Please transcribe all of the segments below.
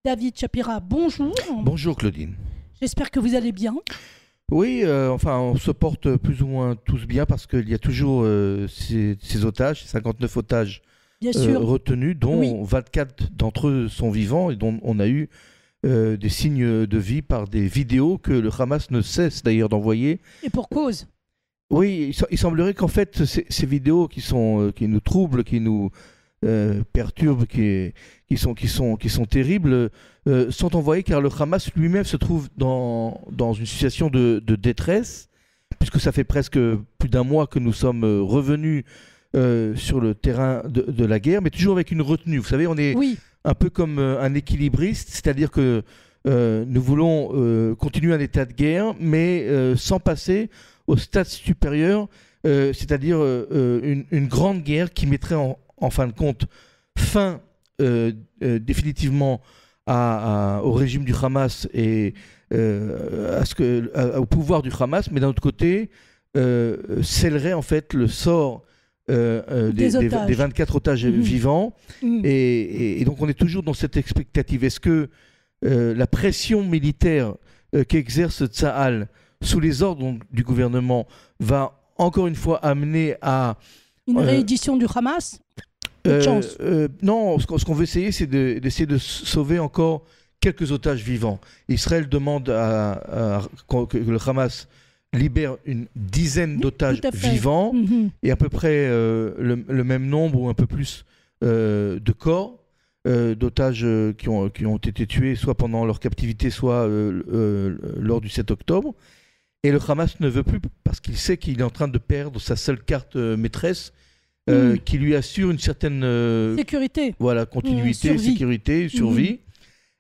David Shapira, bonjour. Bonjour Claudine. J'espère que vous allez bien. Oui, enfin, on se porte plus ou moins tous bien parce qu'il y a toujours ces otages, ces 59 otages Bien sûr. retenus, dont Oui. 24 d'entre eux sont vivants et dont on a eu des signes de vie par des vidéos que le Hamas ne cesse d'ailleurs d'envoyer. Et pour cause. Oui, il semblerait qu'en fait, ces vidéos qui nous troublent, qui nous perturbent, qui sont terribles, sont envoyées car le Hamas lui-même se trouve dans une situation de détresse, puisque ça fait presque plus d'un mois que nous sommes revenus sur le terrain de la guerre, mais toujours avec une retenue. Vous savez, on est un peu comme un équilibriste, c'est-à-dire que nous voulons continuer un état de guerre, mais sans passer au stade supérieur, c'est-à-dire une grande guerre qui mettrait en fin de compte fin définitivement au régime du Hamas et au pouvoir du Hamas, mais d'un autre côté scellerait en fait le sort des 24 otages vivants. Et donc on est toujours dans cette expectative. Est-ce que la pression militaire qu'exerce Tsahal sous les ordres du gouvernement va encore une fois amener à une réédition du Hamas? Non, ce qu'on veut essayer, c'est d'essayer de sauver encore quelques otages vivants. Israël demande que le Hamas libère une dizaine d'otages vivants et à peu près le même nombre ou un peu plus de corps d'otages qui ont été tués soit pendant leur captivité, soit lors du 7 octobre. Et le Hamas ne veut plus parce qu'il sait qu'il est en train de perdre sa seule carte maîtresse qui lui assure une certaine sécurité. Voilà, continuité, survie. Sécurité, survie.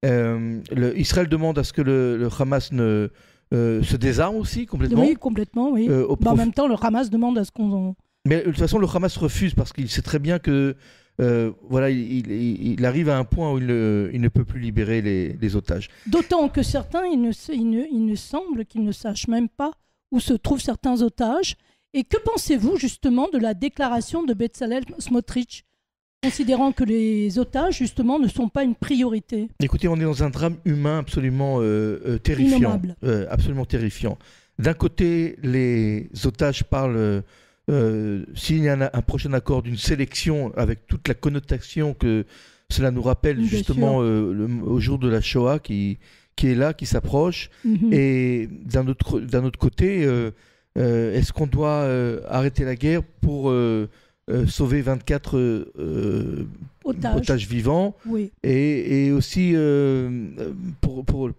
Israël demande à ce que le Hamas se désarme aussi complètement. Oui, complètement, oui. En même temps, le Hamas demande à ce qu'on... Mais de toute façon, le Hamas refuse parce qu'il sait très bien que voilà, il arrive à un point où il ne peut plus libérer les otages. D'autant que certains, il ne semble qu'ils ne sachent même pas où se trouvent certains otages. Et que pensez-vous justement de la déclaration de Bezalel Smotrich, considérant que les otages justement ne sont pas une priorité? Écoutez, on est dans un drame humain absolument terrifiant. Absolument terrifiant. D'un côté, les otages parlent... s'il y a un prochain accord d'une sélection avec toute la connotation que cela nous rappelle justement au jour de la Shoah qui est là, qui s'approche. Et d'un autre côté, est-ce qu'on doit arrêter la guerre pour sauver 24 otages vivants et aussi pour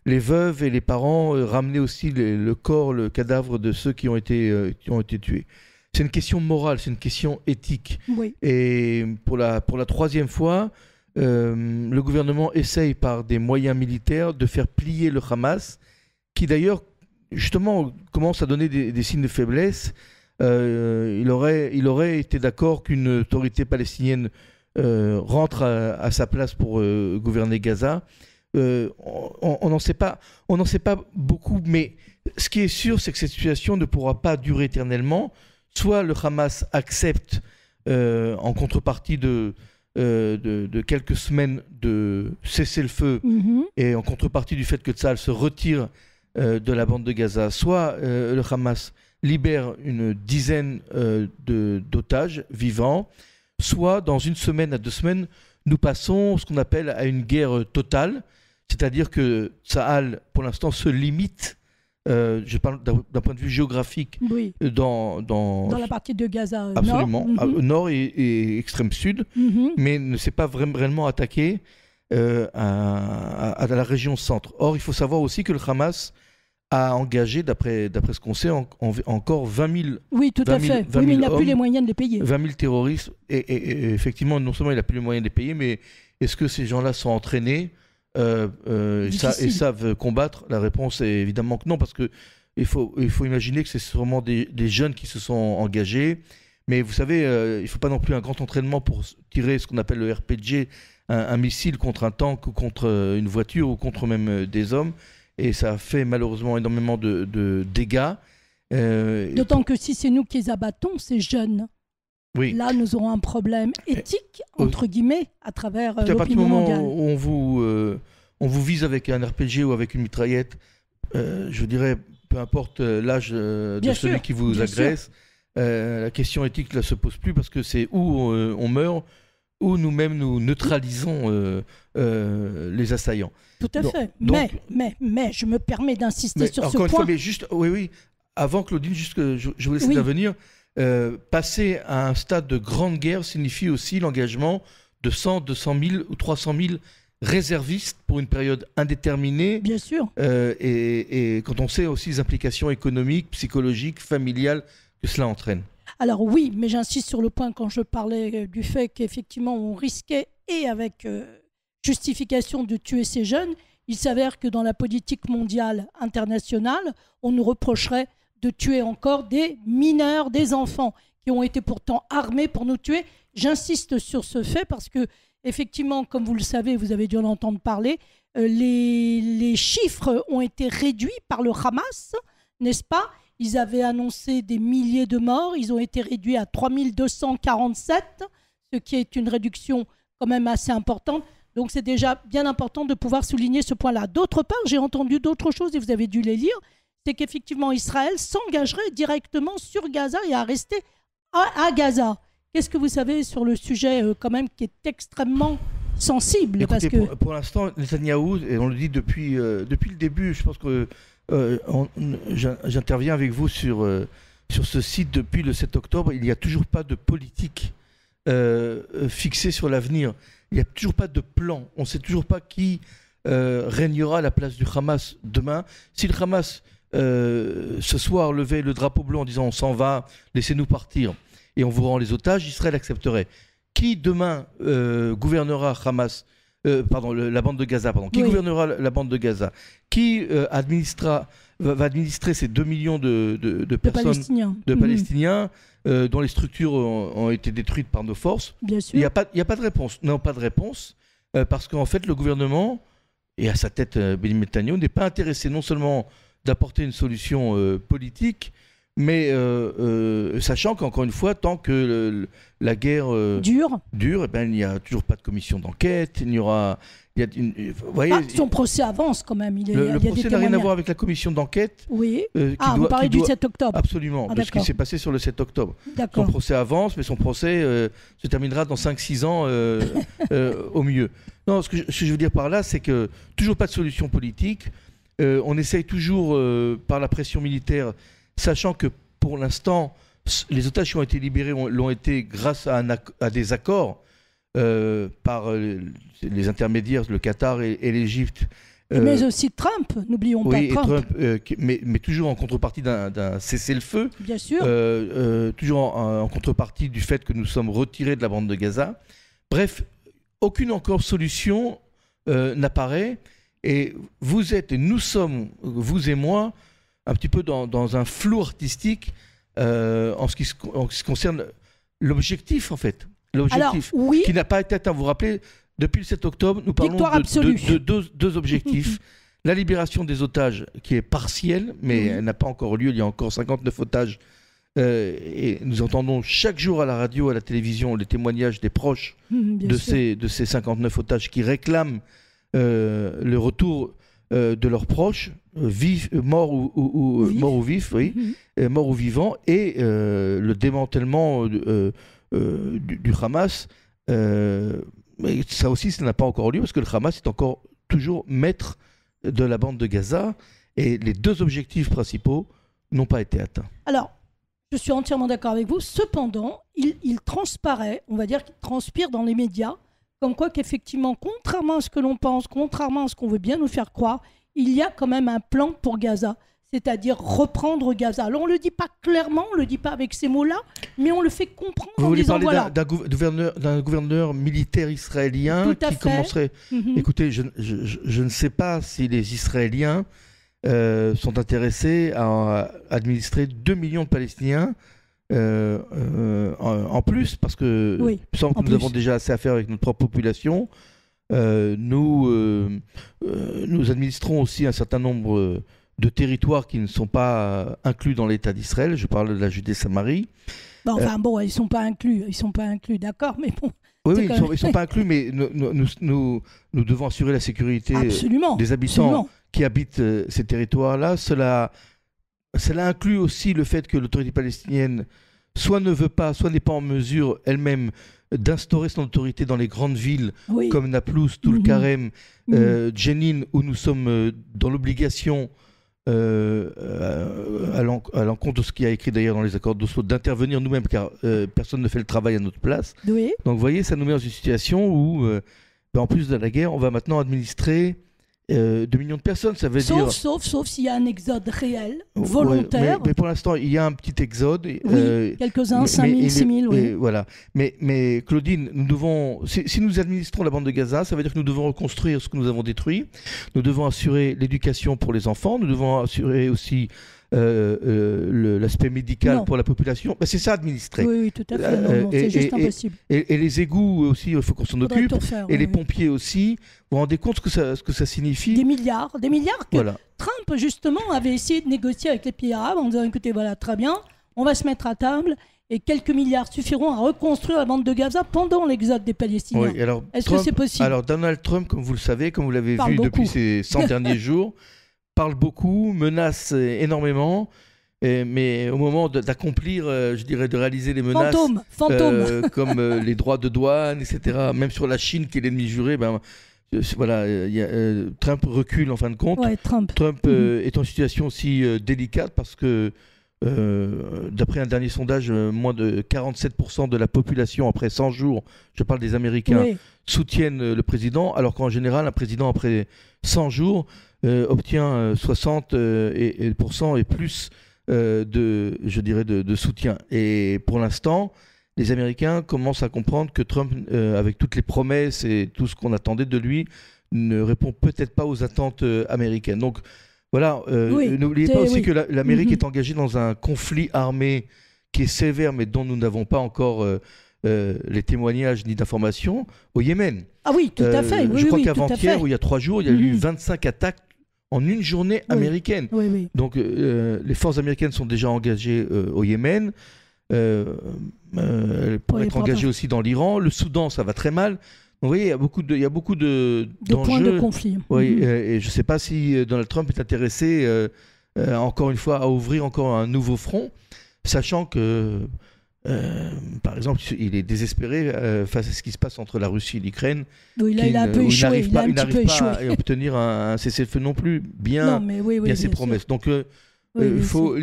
les veuves et les parents, ramener aussi le corps, le cadavre de ceux qui ont été tués. C'est une question morale, c'est une question éthique. Et pour la troisième fois, le gouvernement essaye par des moyens militaires de faire plier le Hamas, qui d'ailleurs, justement, commence à donner des signes de faiblesse. Il aurait été d'accord qu'une autorité palestinienne rentre à sa place pour gouverner Gaza. On n'en sait pas beaucoup, mais ce qui est sûr, c'est que cette situation ne pourra pas durer éternellement. Soit le Hamas accepte, en contrepartie de quelques semaines de cessez-le-feu, et en contrepartie du fait que Tsahal se retire de la bande de Gaza, soit le Hamas libère une dizaine d'otages vivants, soit dans une semaine à 2 semaines, nous passons ce qu'on appelle à une guerre totale. C'est-à-dire que Tsahal, pour l'instant, se limite, je parle d'un point de vue géographique, dans la partie de Gaza absolument, nord et extrême sud, mais ne s'est pas réellement attaqué à la région centre. Or, il faut savoir aussi que le Hamas a engagé, d'après ce qu'on sait, encore 20 000 Oui, tout à fait. Oui, mais il n'a plus les moyens de les payer. 20 000 terroristes. Et effectivement, non seulement il n'a plus les moyens de les payer, mais est-ce que ces gens-là sont entraînés et savent combattre? La réponse est évidemment que non, parce qu'il faut imaginer que c'est sûrement des jeunes qui se sont engagés. Mais vous savez, il ne faut pas non plus un grand entraînement pour tirer ce qu'on appelle le RPG, un missile contre un tank ou contre une voiture ou contre même des hommes. Et ça a fait malheureusement énormément de dégâts. D'autant que si c'est nous qui les abattons, ces jeunes, Oui. Là, nous aurons un problème éthique, entre guillemets, à travers l'opinion mondiale. Où on vous vise avec un RPG ou avec une mitraillette, je dirais, peu importe l'âge de celui qui vous agresse, la question éthique ne se pose plus parce que c'est où on meurt, où nous-mêmes nous neutralisons les assaillants. Tout à fait. Mais je me permets d'insister sur ce point. Fois, mais juste, oui. Avant, Claudine, juste que je vous laisse intervenir. Passer à un stade de grande guerre signifie aussi l'engagement de 100, 200 000 ou 300 000 réservistes pour une période indéterminée. Bien sûr. Et quand on sait aussi les implications économiques, psychologiques, familiales que cela entraîne. Alors oui, mais j'insiste sur le point quand je parlais du fait qu'effectivement on risquait, et avec justification, de tuer ces jeunes. Il s'avère que dans la politique mondiale internationale, on nous reprocherait de tuer encore des mineurs, des enfants qui ont été pourtant armés pour nous tuer. J'insiste sur ce fait parce que, effectivement, comme vous le savez, vous avez dû en entendre parler, les chiffres ont été réduits par le Hamas, n'est-ce pas ? Ils avaient annoncé des milliers de morts, ils ont été réduits à 3247, ce qui est une réduction quand même assez importante. Donc c'est déjà bien important de pouvoir souligner ce point-là. D'autre part, j'ai entendu d'autres choses et vous avez dû les lire. C'est qu'effectivement, Israël s'engagerait directement sur Gaza et à rester à Gaza. Qu'est-ce que vous savez sur le sujet quand même qui est extrêmement sensible? Écoutez, parce que... pour l'instant, Netanyahou, et on le dit depuis le début, je pense que j'interviens avec vous sur ce site depuis le 7 octobre, il n'y a toujours pas de politique fixée sur l'avenir. Il n'y a toujours pas de plan. On ne sait toujours pas qui régnera à la place du Hamas demain. Si le Hamas... ce soir levait le drapeau blanc en disant on s'en va, laissez-nous partir et on vous rend les otages, Israël accepterait. Qui demain gouvernera Hamas, la bande de Gaza, Qui gouvernera la bande de Gaza? Qui va administrer ces 2 millions de personnes, Palestiniens dont les structures ont été détruites par nos forces? Bien sûr. Il n'y a pas de réponse. Non, pas de réponse, parce qu'en fait le gouvernement, et à sa tête Benjamin Netanyahou, n'est pas intéressé non seulement d'apporter une solution politique, mais sachant qu'encore une fois, tant que la guerre dure, il n'y a toujours pas de commission d'enquête, il y aura... son procès avance quand même. Le procès n'a rien à voir avec la commission d'enquête. Oui. Vous parlez du 7 octobre. Absolument, de ce qui s'est passé sur le 7 octobre. D'accord. Son procès avance, mais son procès se terminera dans 5-6 ans au mieux. Non, ce que je veux dire par là, c'est que toujours pas de solution politique. On essaye toujours, par la pression militaire, sachant que pour l'instant, les otages qui ont été libérés l'ont été grâce à des accords par les intermédiaires, le Qatar et l'Égypte. Mais aussi Trump, n'oublions pas Trump. Mais toujours en contrepartie d'un cessez-le-feu. Bien sûr. Toujours en contrepartie du fait que nous sommes retirés de la bande de Gaza. Bref, aucune encore solution n'apparaît. Et nous sommes, vous et moi, un petit peu dans un flou artistique en ce qui concerne l'objectif, en fait. L'objectif qui n'a pas été atteint. Vous vous rappelez, depuis le 7 octobre, nous parlons de deux objectifs. La libération des otages, qui est partielle, mais elle n'a pas encore lieu. Il y a encore 59 otages. Et nous entendons chaque jour à la radio, à la télévision, les témoignages des proches de ces 59 otages qui réclament le retour de leurs proches, morts ou vifs, morts ou vivants, et le démantèlement du Hamas. Mais ça aussi, ça n'a pas encore lieu, parce que le Hamas est encore toujours maître de la bande de Gaza, et les deux objectifs principaux n'ont pas été atteints. Alors, je suis entièrement d'accord avec vous. Cependant, il transparaît, on va dire qu'il transpire dans les médias, comme quoi qu'effectivement, contrairement à ce que l'on pense, contrairement à ce qu'on veut bien nous faire croire, il y a quand même un plan pour Gaza, c'est-à-dire reprendre Gaza. Alors on ne le dit pas clairement, on ne le dit pas avec ces mots-là, mais on le fait comprendre en disant voilà. Vous voulez parler d'un gouverneur militaire israélien qui commencerait... Écoutez, je ne sais pas si les Israéliens sont intéressés à administrer 2 millions de Palestiniens en plus, parce que il me semble que nous avons déjà assez à faire avec notre propre population. Nous administrons aussi un certain nombre de territoires qui ne sont pas inclus dans l'État d'Israël. Je parle de la Judée-Samarie. Enfin bon, ils sont pas inclus, d'accord, mais bon. Oui, ils sont pas inclus, mais nous devons assurer la sécurité des habitants qui habitent ces territoires-là. Cela inclut aussi le fait que l'autorité palestinienne soit ne veut pas, soit n'est pas en mesure elle-même d'instaurer son autorité dans les grandes villes comme Naplouse, Toul-Karem, Jenin, où nous sommes dans l'obligation, à l'encontre de ce qui a écrit d'ailleurs dans les accords d'Oslo, d'intervenir nous-mêmes, car personne ne fait le travail à notre place. Oui. Donc vous voyez, ça nous met dans une situation où, en plus de la guerre, on va maintenant administrer 2 millions de personnes. Ça veut dire... Sauf s'il y a un exode réel, volontaire. Mais pour l'instant, il y a un petit exode. Quelques-uns, 5 000, 6 000, oui. Voilà. Mais Claudine, nous devons, si nous administrons la bande de Gaza, ça veut dire que nous devons reconstruire ce que nous avons détruit. Nous devons assurer l'éducation pour les enfants. Nous devons assurer aussi l'aspect médical pour la population. C'est ça, administrer. Oui, tout à fait. C'est juste impossible. Et les égouts aussi, il faut qu'on s'en occupe. Les pompiers aussi. Vous vous rendez compte ce que ça signifie ? Des milliards que Trump, justement, avait essayé de négocier avec les pays arabes en disant, écoutez, voilà, très bien, on va se mettre à table et quelques milliards suffiront à reconstruire la bande de Gaza pendant l'exode des Palestiniens. Est-ce que c'est possible ? Alors, Donald Trump, comme vous le savez, comme vous l'avez vu depuis ces 100 derniers jours, parle beaucoup, menace énormément, mais au moment d'accomplir, je dirais, de réaliser les menaces, comme les droits de douane, etc., même sur la Chine qui est l'ennemi juré, Trump recule en fin de compte. Trump est en situation aussi délicate parce que, d'après un dernier sondage, moins de 47% de la population, après 100 jours, je parle des Américains, soutiennent le président, alors qu'en général, un président, après 100 jours, obtient 60% et plus de soutien. Et pour l'instant, les Américains commencent à comprendre que Trump, avec toutes les promesses et tout ce qu'on attendait de lui, ne répond peut-être pas aux attentes américaines. Donc voilà, n'oubliez pas aussi que l'Amérique est engagée dans un conflit armé qui est sévère, mais dont nous n'avons pas encore les témoignages ni d'informations, au Yémen. Ah oui, tout à fait. Je crois qu'avant-hier, ou il y a 3 jours, il y a eu 25 attaques en une journée américaine. Donc les forces américaines sont déjà engagées au Yémen. Pour être engagées aussi dans l'Iran. Le Soudan, ça va très mal. Donc, vous voyez, il y a beaucoup d'enjeux. Points de conflit. Et je ne sais pas si Donald Trump est intéressé, encore une fois, à ouvrir encore un nouveau front, sachant que, par exemple, il est désespéré face à ce qui se passe entre la Russie et l'Ukraine. Il a un peu échoué. Il n'arrive pas à obtenir un cessez-le-feu non plus, bien ses promesses. Donc, il faut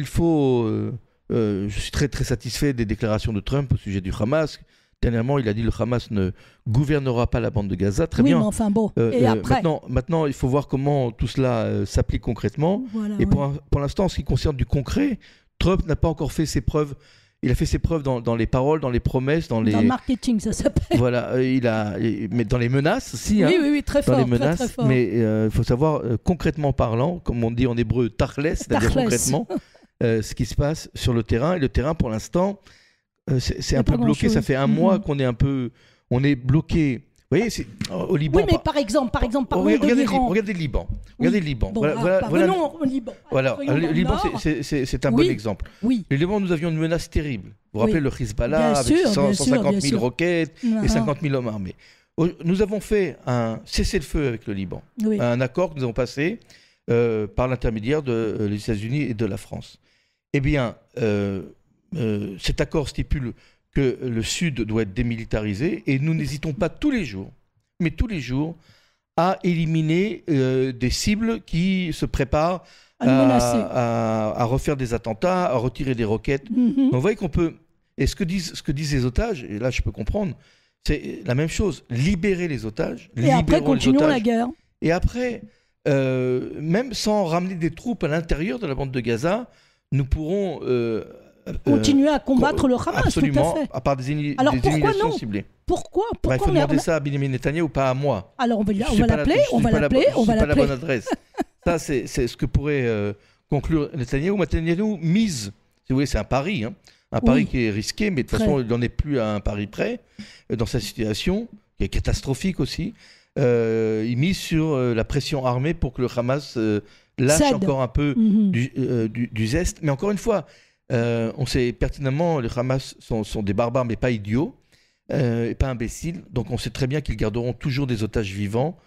je suis très très satisfait des déclarations de Trump au sujet du Hamas. Dernièrement, il a dit que le Hamas ne gouvernera pas la bande de Gaza. Très bien. Mais enfin bon. Et après maintenant, il faut voir comment tout cela s'applique concrètement. Et pour l'instant, en ce qui concerne du concret, Trump n'a pas encore fait ses preuves. Il a fait ses preuves dans les paroles, dans les promesses, dans le marketing, ça s'appelle. Voilà, mais dans les menaces aussi. Oui, très fort. Dans les menaces, très fort. Mais il faut savoir, concrètement parlant, comme on dit en hébreu, tachles, c'est-à-dire concrètement. Ce qui se passe sur le terrain. Et le terrain, pour l'instant, c'est un peu bloqué. Ça fait un mois qu'on est on est bloqué. Vous voyez, au Liban. Oui, mais par exemple, regardez le Liban. Regardez le Liban. Revenons au Liban. Voilà, le Liban, c'est un bon exemple. Oui. Le Liban, nous avions une menace terrible. Vous vous rappelez le Hezbollah avec 150 000 roquettes et 50 000 hommes armés. Nous avons fait un cessez-le-feu avec le Liban. Un accord que nous avons passé par l'intermédiaire des États-Unis et de la France. Eh bien, cet accord stipule que le Sud doit être démilitarisé et nous n'hésitons pas tous les jours, à éliminer des cibles qui se préparent à refaire des attentats, à retirer des roquettes. Donc, vous voyez qu'on peut... Et ce que disent les otages, et là je peux comprendre, c'est la même chose, libérer les otages. Et après, continuons la guerre. Et après, même sans ramener des troupes à l'intérieur de la bande de Gaza, nous pourrons continuer à combattre le Hamas. Absolument, tout à fait. À part des éliminations ciblées. Pourquoi Il faut demander ça à Benjamin Netanyahu, pas à moi. Alors on va l'appeler. Pas la bonne adresse. Ça, c'est ce que pourrait conclure Netanyahu. Netanyahu mise, si vous voulez, c'est un pari, un pari qui est risqué, mais de toute façon, il n'en est plus à un pari près dans sa situation, qui est catastrophique aussi. Il mise sur la pression armée pour que le Hamas lâche encore un peu du zeste. Mais encore une fois, On sait pertinemment, les Hamas sont des barbares, mais pas idiots, et pas imbéciles. Donc on sait très bien qu'ils garderont toujours des otages vivants,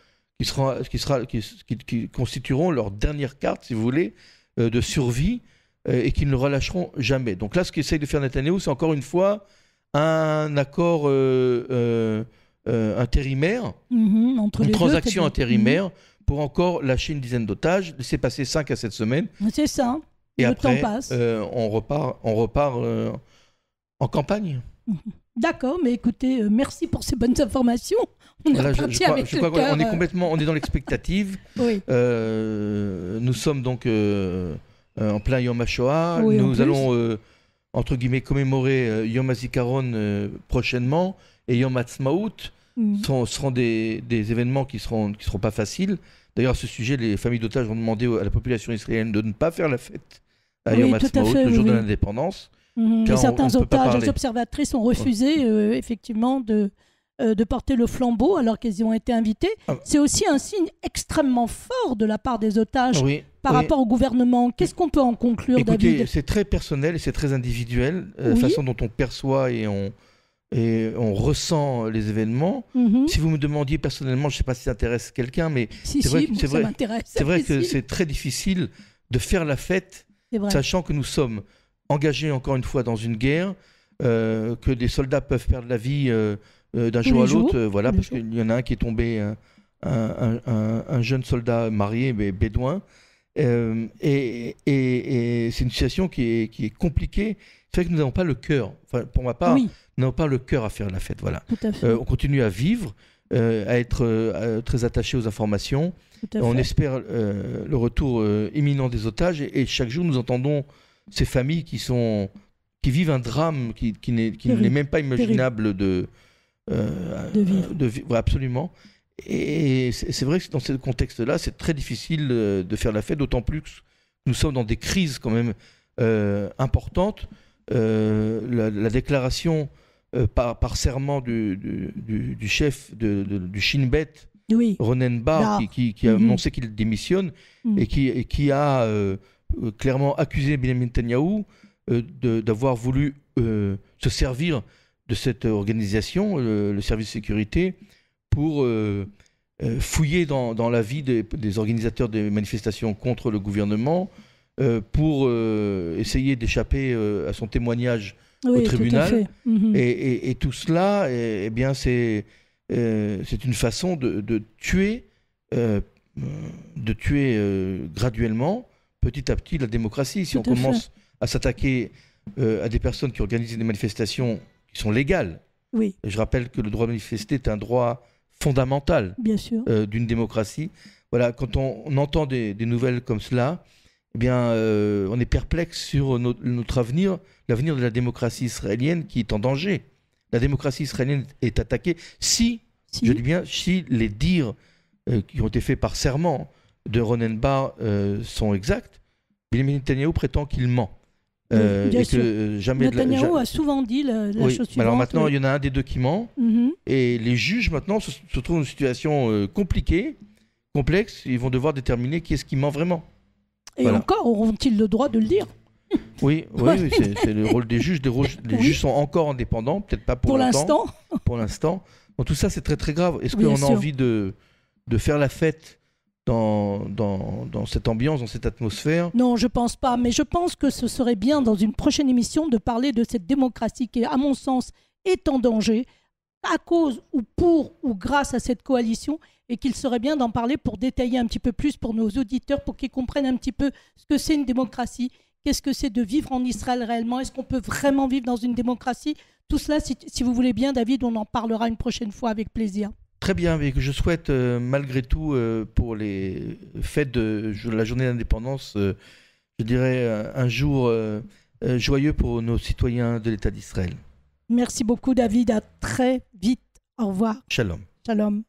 qui constitueront leur dernière carte, si vous voulez, de survie, et qu'ils ne relâcheront jamais. Donc là, ce qu'essaye de faire Netanyahou, c'est encore une fois un accord intérimaire, entre une les transaction intérimaire, pour encore lâcher une dizaine d'otages, laisser passer 5 à 7 semaines. C'est ça. Et le après, temps passe. on repart en campagne. D'accord, mais écoutez, merci pour ces bonnes informations. On est on est dans l'expectative. Oui. Nous sommes donc en plein Yom HaShoah. Oui, nous allons, entre guillemets, commémorer Yom HaZikaron prochainement. Et Yom HaTzmaout seront des événements qui seront pas faciles. D'ailleurs, à ce sujet, les familles d'otages vont demander à la population israélienne de ne pas faire la fête à Yom HaTzmaout, le jour de l'indépendance. Et certains otages, les observatrices ont refusé effectivement de porter le flambeau alors qu'elles y ont été invitées. C'est aussi un signe extrêmement fort de la part des otages par rapport au gouvernement. Qu'est-ce qu'on peut en conclure, David ? C'est très personnel et c'est très individuel, la façon dont on perçoit et on ressent les événements. Si vous me demandiez personnellement, je ne sais pas si ça intéresse quelqu'un, mais c'est vrai que c'est très difficile de faire la fête, sachant que nous sommes engagés encore une fois dans une guerre, que des soldats peuvent perdre la vie d'un jour à l'autre, parce qu'il y en a un qui est tombé, un jeune soldat marié, mais bédouin, et c'est une situation qui est compliquée. C'est vrai que nous n'avons pas le cœur, pour ma part, nous n'avons pas le cœur à faire la fête. Voilà. On continue à vivre, à être très attaché aux informations. On espère le retour imminent des otages, et chaque jour nous entendons ces familles qui vivent un drame qui n'est même pas imaginable de vivre. Absolument. Et c'est vrai que dans ce contexte-là, c'est très difficile de faire la fête, d'autant plus que nous sommes dans des crises quand même importantes. La déclaration par serment du chef du Shin Bet, Ronen Bar, qui a annoncé qu'il démissionne et qui a clairement accusé Benjamin Netanyahou d'avoir voulu se servir de cette organisation, le service de sécurité, pour fouiller dans la vie des organisateurs des manifestations contre le gouvernement, pour essayer d'échapper à son témoignage au tribunal. Et tout cela, c'est une façon de tuer graduellement, petit à petit, la démocratie. Si on commence à s'attaquer à des personnes qui organisent des manifestations qui sont légales, je rappelle que le droit de manifester est un droit fondamental d'une démocratie. Voilà, quand on entend des nouvelles comme cela, on est perplexe sur notre avenir, l'avenir de la démocratie israélienne qui est en danger. La démocratie israélienne est attaquée si les dires qui ont été faits par serment de Ronen Bar sont exacts. Benjamin Netanyahou prétend qu'il ment. Netanyahou a souvent dit la chose suivante. Alors maintenant, il y en a un des deux qui ment. Et les juges, maintenant, se trouvent dans une situation compliquée, complexe. Ils vont devoir déterminer qui est-ce qui ment vraiment. Et encore, auront-ils le droit de le dire ? Oui, c'est le rôle des juges. Les juges sont encore indépendants, peut-être pas pour longtemps. Pour l'instant. Donc tout ça, c'est très très grave. Est-ce qu'on a envie de faire la fête dans cette ambiance, dans cette atmosphère ? Non, je pense pas. Mais je pense que ce serait bien, dans une prochaine émission, de parler de cette démocratie qui, à mon sens, est en danger à cause ou pour ou grâce à cette coalition, et qu'il serait bien d'en parler pour détailler un petit peu plus pour nos auditeurs, pour qu'ils comprennent un petit peu ce que c'est une démocratie, qu'est-ce que c'est de vivre en Israël réellement, est-ce qu'on peut vraiment vivre dans une démocratie ? Tout cela, si vous voulez bien, David, on en parlera une prochaine fois avec plaisir. Très bien, mais je souhaite malgré tout pour les fêtes de la journée d'indépendance, je dirais un jour joyeux pour nos citoyens de l'État d'Israël. Merci beaucoup, David. À très vite. Au revoir. Shalom. Shalom.